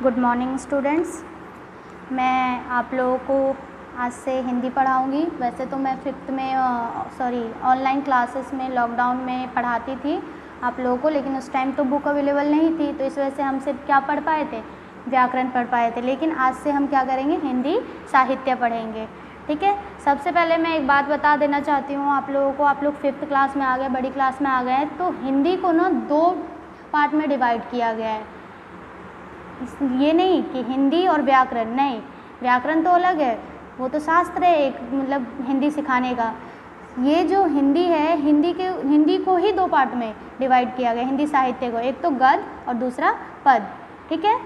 Good morning students. मैं आप लोगों को आज से हिंदी पढ़ाऊंगी। वैसे तो मैं फिफ्थ में ऑनलाइन क्लासेस में लॉकडाउन में पढ़ाती थी आप लोगों को, लेकिन उस टाइम तो बुक अवेलेबल नहीं थी, तो इस वजह से हम सिर्फ क्या पढ़ पाए थे, व्याकरण पढ़ पाए थे। लेकिन आज से हम क्या करेंगे, हिंदी साहित्य पढ़ेंगे। ठीक है। सबसे पहले मैं एक बात बता देना चाहती हूँ आप लोगों को। आप लोग फिफ्थ क्लास में आ गए, बड़ी क्लास में आ गए हैं, तो हिंदी को ना 2 पार्ट में डिवाइड किया गया है। ये नहीं कि हिंदी और व्याकरण, नहीं, व्याकरण तो अलग है, वो तो शास्त्र है एक, मतलब हिंदी सिखाने का। ये जो हिंदी है, हिंदी को ही 2 पार्ट में डिवाइड किया गया, हिंदी साहित्य को, एक तो गद्य और दूसरा पद। ठीक है।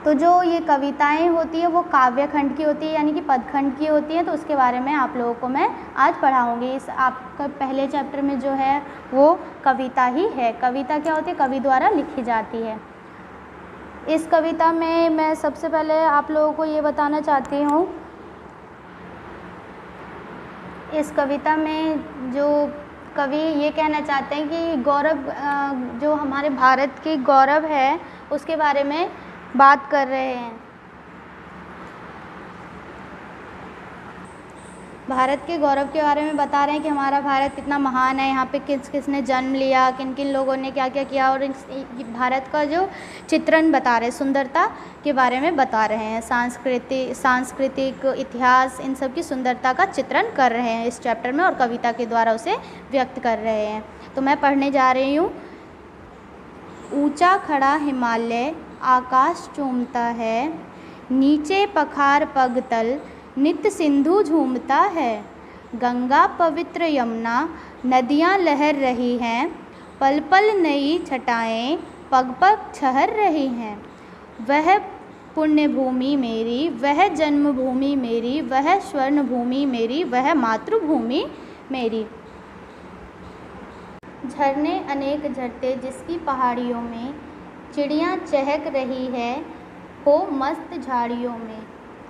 तो जो ये कविताएं होती है वो काव्य खंड की होती है, यानी कि पद खंड की होती है। तो उसके बारे में आप लोगों को मैं आज पढ़ाऊँगी। इस आपका पहले चैप्टर में जो है वो कविता ही है। कविता क्या होती है, कवि द्वारा लिखी जाती है। इस कविता में मैं सबसे पहले आप लोगों को ये बताना चाहती हूँ, इस कविता में जो कवि ये कहना चाहते हैं कि गौरव, जो हमारे भारत की गौरव है उसके बारे में बात कर रहे हैं। भारत के गौरव के बारे में बता रहे हैं कि हमारा भारत कितना महान है, यहाँ पे किस किसने जन्म लिया, किन किन लोगों ने क्या क्या किया, और भारत का जो चित्रण बता रहे हैं, सुंदरता के बारे में बता रहे हैं, सांस्कृतिक इतिहास, इन सब की सुंदरता का चित्रण कर रहे हैं इस चैप्टर में, और कविता के द्वारा उसे व्यक्त कर रहे हैं। तो मैं पढ़ने जा रही हूँ। ऊंचा खड़ा हिमालय आकाश चूमता है, नीचे पखार पगतल नित्य सिंधु झूमता है। गंगा पवित्र यमुना नदियाँ लहर रही हैं, पल पल नई छटाएँ पग पग छहर रही हैं। वह पुण्य भूमि मेरी, वह जन्मभूमि मेरी, वह स्वर्ण भूमि मेरी, वह मातृभूमि मेरी। झरने अनेक झरते जिसकी पहाड़ियों में, चिड़ियाँ चहक रही है हो मस्त झाड़ियों में।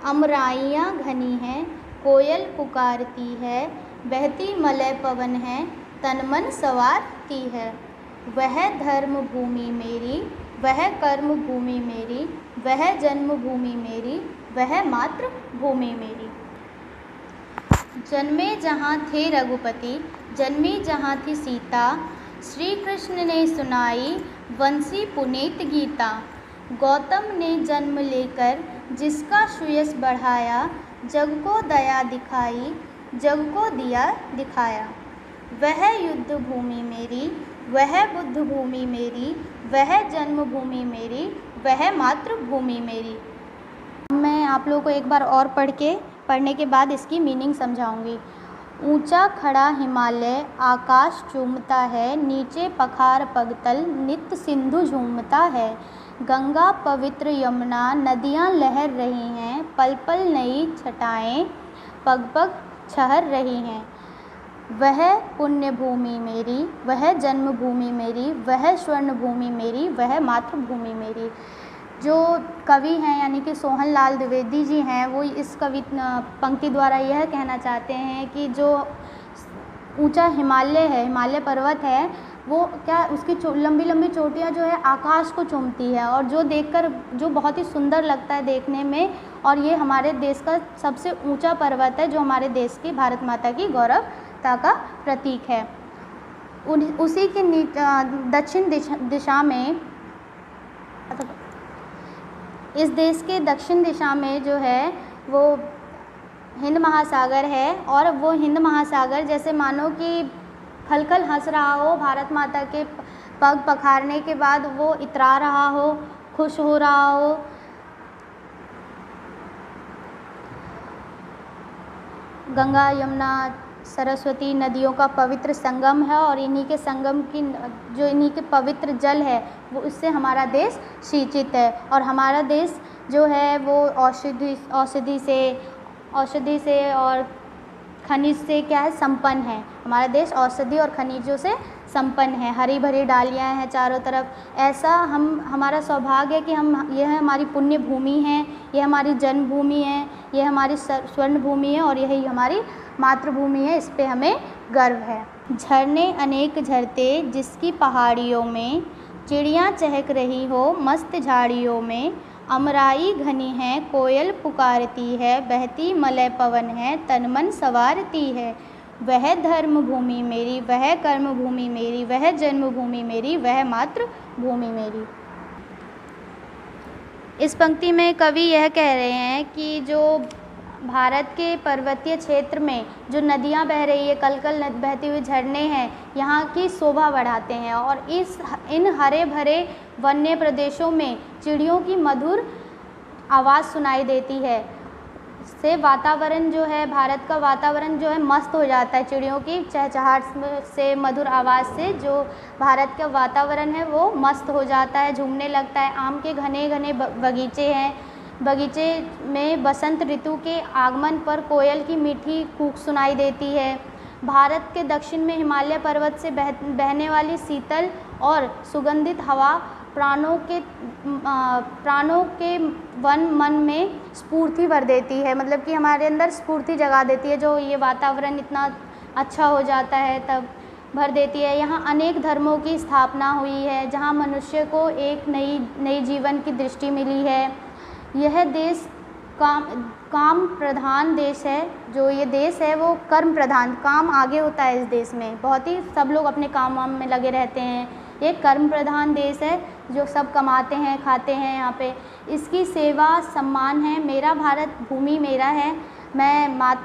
अमराइयाँ घनी हैं, कोयल पुकारती है, बहती मलय पवन है, तन मन संवारती है। वह धर्म भूमि मेरी, वह कर्म भूमि मेरी, वह जन्मभूमि मेरी, वह मातृभूमि मेरी। जन्मे जहाँ थे रघुपति, जन्मी जहाँ थी सीता, श्री कृष्ण ने सुनाई वंशी पुनीत गीता। गौतम ने जन्म लेकर जिसका सुयश बढ़ाया, जग को दया दिखाई, जग को दिया दिखाया। वह युद्ध भूमि मेरी, वह बुद्ध भूमि मेरी, वह जन्मभूमि मेरी, वह मातृभूमि मेरी। मैं आप लोगों को एक बार और पढ़ने के बाद इसकी मीनिंग समझाऊंगी। ऊंचा खड़ा हिमालय आकाश चूमता है, नीचे पखार पगतल नित्य सिंधु झूमता है। गंगा पवित्र यमुना नदियाँ लहर रही हैं, पल पल नई छटाएँ पग पग छहर रही हैं। वह पुण्य भूमि मेरी, वह जन्मभूमि मेरी, वह स्वर्ण भूमि मेरी, वह मातृभूमि मेरी। जो कवि हैं यानी कि सोहन लाल द्विवेदी जी हैं, वो इस पंक्ति द्वारा यह कहना चाहते हैं कि जो ऊंचा हिमालय है, हिमालय पर्वत है, वो क्या उसकी लंबी लंबी चोटियाँ जो है आकाश को चूमती है, और जो देखकर जो बहुत ही सुंदर लगता है देखने में। और ये हमारे देश का सबसे ऊंचा पर्वत है, जो हमारे देश की भारत माता की गौरवता का प्रतीक है। उसी के दक्षिण दिशा में, इस देश के दक्षिण दिशा में जो है वो हिंद महासागर है, और वो हिंद महासागर जैसे मानो कि खलखल हंस रहा हो, भारत माता के पग पखारने के बाद वो इतरा रहा हो, खुश हो रहा हो। गंगा यमुना सरस्वती नदियों का पवित्र संगम है, और इन्हीं के संगम की जो इन्हीं के पवित्र जल है वो उससे हमारा देश सिंचित है। और हमारा देश जो है वो औषधि से और खनिज से क्या है, संपन्न है। हमारा देश औषधि और खनिजों से संपन्न है, हरी भरी डालियाँ हैं चारों तरफ। ऐसा हमारा सौभाग्य है कि यह हमारी पुण्य भूमि है, यह हमारी जन्मभूमि है, यह हमारी स्वर्ण भूमि है, और यही हमारी मातृभूमि है। इस पे हमें गर्व है। झरने अनेक झरते जिसकी पहाड़ियों में, चिड़ियाँ चहक रही हो मस्त झाड़ियों में, अमराई घनी है कोयल पुकारती है, बहती मलय पवन है तन मन संवारती है। वह धर्म भूमि मेरी, वह कर्म भूमि मेरी, वह जन्मभूमि मेरी, वह मातृभूमि मेरी। इस पंक्ति में कवि यह कह रहे हैं कि जो भारत के पर्वतीय क्षेत्र में जो नदियाँ बह रही है, कल कल बहती हुई झरने हैं, यहाँ की शोभा बढ़ाते हैं। और इन हरे भरे वन्य प्रदेशों में चिड़ियों की मधुर आवाज़ सुनाई देती है। से वातावरण जो है, भारत का वातावरण जो है मस्त हो जाता है। चिड़ियों की चहचहाट से, मधुर आवाज़ से जो भारत का वातावरण है वो मस्त हो जाता है, झूमने लगता है। आम के घने घने बगीचे हैं, बगीचे में बसंत ऋतु के आगमन पर कोयल की मीठी कूक सुनाई देती है। भारत के दक्षिण में हिमालय पर्वत से बहने वाली शीतल और सुगंधित हवा प्राणों के मन में स्फूर्ति भर देती है, मतलब कि हमारे अंदर स्फूर्ति जगा देती है। जो ये वातावरण इतना अच्छा हो जाता है तब भर देती है। यहाँ अनेक धर्मों की स्थापना हुई है, जहाँ मनुष्य को एक नई जीवन की दृष्टि मिली है। यह देश काम प्रधान देश है। जो ये देश है वो कर्म प्रधान, काम आगे होता है इस देश में, बहुत ही सब लोग अपने काम वाम में लगे रहते हैं। ये कर्म प्रधान देश है, जो सब कमाते हैं खाते हैं यहाँ पे। इसकी सेवा सम्मान है। मेरा भारत भूमि मेरा है,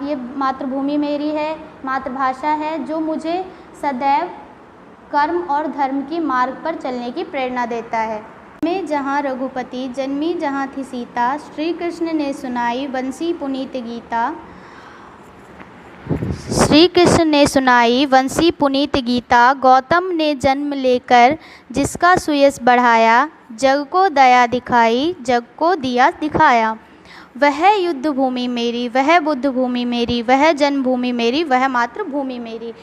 ये मातृभूमि मेरी है, मातृभाषा है, जो मुझे सदैव कर्म और धर्म की मार्ग पर चलने की प्रेरणा देता है। में जहाँ रघुपति, जन्मी जहाँ थी सीता, श्री कृष्ण ने सुनाई बंसी पुनीत गीता। श्री कृष्ण ने सुनाई वंशी पुनीत गीता, गौतम ने जन्म लेकर जिसका सुयश बढ़ाया, जग को दया दिखाई, जग को दिया दिखाया। वह युद्ध भूमि मेरी, वह बुद्ध भूमि मेरी, वह जन्मभूमि मेरी, वह मातृभूमि मेरी।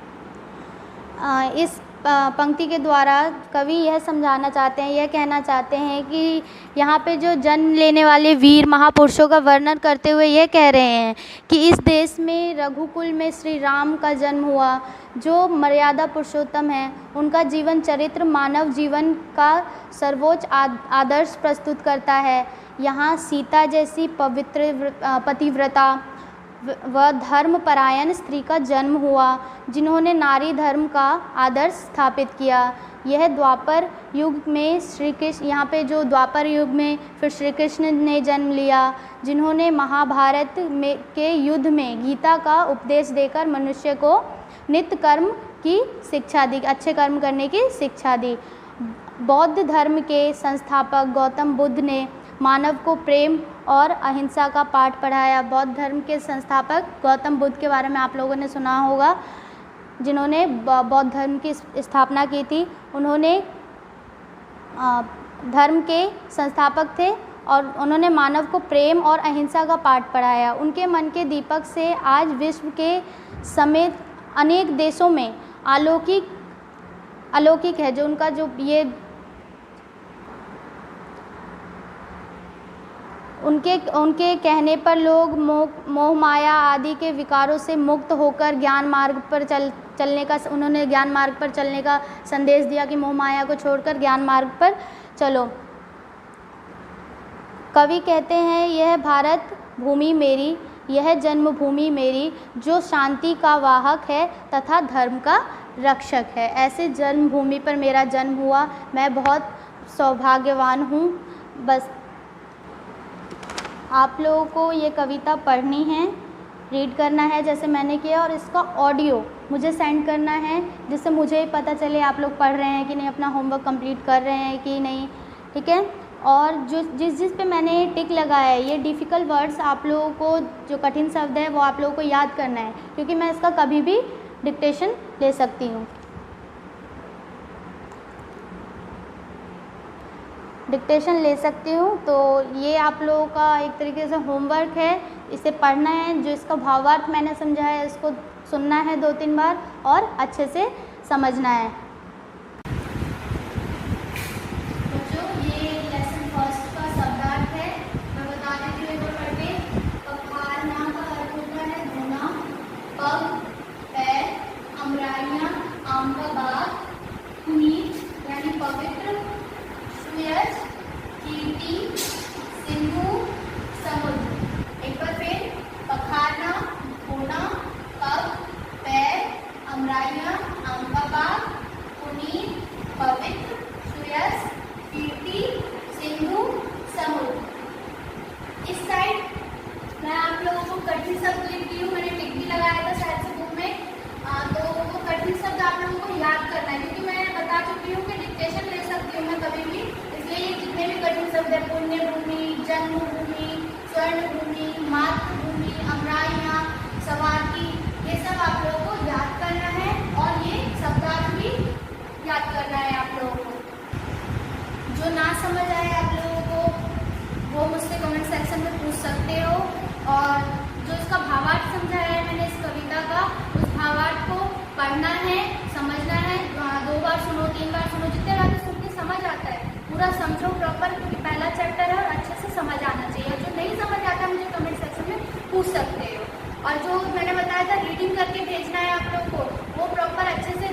इस पंक्ति के द्वारा कवि यह समझाना चाहते हैं, यह कहना चाहते हैं कि यहाँ पे जो जन्म लेने वाले वीर महापुरुषों का वर्णन करते हुए यह कह रहे हैं कि इस देश में रघुकुल में श्री राम का जन्म हुआ, जो मर्यादा पुरुषोत्तम हैं। उनका जीवन चरित्र मानव जीवन का सर्वोच्च आदर्श प्रस्तुत करता है। यहाँ सीता जैसी पवित्र पतिव्रता व धर्मपरायण स्त्री का जन्म हुआ, जिन्होंने नारी धर्म का आदर्श स्थापित किया। यह द्वापर युग में श्री कृष्ण, यहाँ पे जो द्वापर युग में फिर श्री कृष्ण ने जन्म लिया, जिन्होंने महाभारत के युद्ध में गीता का उपदेश देकर मनुष्य को नित्य कर्म की शिक्षा दी, अच्छे कर्म करने की शिक्षा दी। बौद्ध धर्म के संस्थापक गौतम बुद्ध ने मानव को प्रेम और अहिंसा का पाठ पढ़ाया। बौद्ध धर्म के संस्थापक गौतम बुद्ध के बारे में आप लोगों ने सुना होगा, जिन्होंने बौद्ध धर्म की स्थापना की थी। उन्होंने धर्म के संस्थापक थे और उन्होंने मानव को प्रेम और अहिंसा का पाठ पढ़ाया। उनके मन के दीपक से आज विश्व के समेत अनेक देशों में अलौकिक है। जो उनका जो ये उनके कहने पर लोग मोह माया आदि के विकारों से मुक्त होकर ज्ञान मार्ग पर चलने का, उन्होंने ज्ञान मार्ग पर चलने का संदेश दिया कि मोह माया को छोड़कर ज्ञान मार्ग पर चलो। कवि कहते हैं, यह भारत भूमि मेरी, यह जन्मभूमि मेरी, जो शांति का वाहक है तथा धर्म का रक्षक है। ऐसे जन्मभूमि पर मेरा जन्म हुआ, मैं बहुत सौभाग्यवान हूँ। बस आप लोगों को ये कविता पढ़नी है, रीड करना है जैसे मैंने किया, और इसका ऑडियो मुझे सेंड करना है, जिससे मुझे पता चले आप लोग पढ़ रहे हैं कि नहीं, अपना होमवर्क कंप्लीट कर रहे हैं कि नहीं, ठीक है। और जो जिस पे मैंने टिक लगाया है, ये डिफ़िकल्ट वर्ड्स आप लोगों को, जो कठिन शब्द है वो आप लोगों को याद करना है, क्योंकि मैं इसका कभी भी डिक्टेशन ले सकती हूँ। डिक्टेशन ले सकती हूँ, तो ये आप लोगों का एक तरीके से होमवर्क है। इसे पढ़ना है, जो इसका भावार्थ मैंने समझा है इसको सुनना है 2-3 बार और अच्छे से समझना है। बच्चों, ये लेसन फर्स्ट का शब्दार्थ है, मैं बता देती हूँ एक बार पढ़ के। पखार नाम का अर्थ होता है धोना, पग पैर, अमराइयाँ आम का बाग, पुनीत यानी पवित्र, सकती हूँ कि डिक्टेशन ले सकती हूँ मैं कभी भी, इसलिए ये जितने भी कठिन शब्द है, पुण्य भूमि, जन्मभूमि, स्वर्ण भूमि, मातृभूमि, अमराइयाँ, सवारती, ये सब आप लोगों को याद करना है और ये शब्दार्थ भी याद करना है आप लोगों को। जो ना समझ आए आप लोगों को वो मुझसे कमेंट सेक्शन में पूछ सकते हो, और जो इसका भावार्थ समझाया है मैंने इस कविता का, उस भावार्थ को पढ़ना है, समझना है, 2 बार सुनो, 3 बार सुनो, जितने बार सुन के समझ आता है पूरा समझो प्रॉपर, क्योंकि पहला चैप्टर है और अच्छे से समझ आना चाहिए। और जो नहीं समझ आता मुझे कमेंट सेक्शन में पूछ सकते हो। और जो मैंने बताया था रीडिंग करके भेजना है आप लोगों को, वो प्रॉपर अच्छे से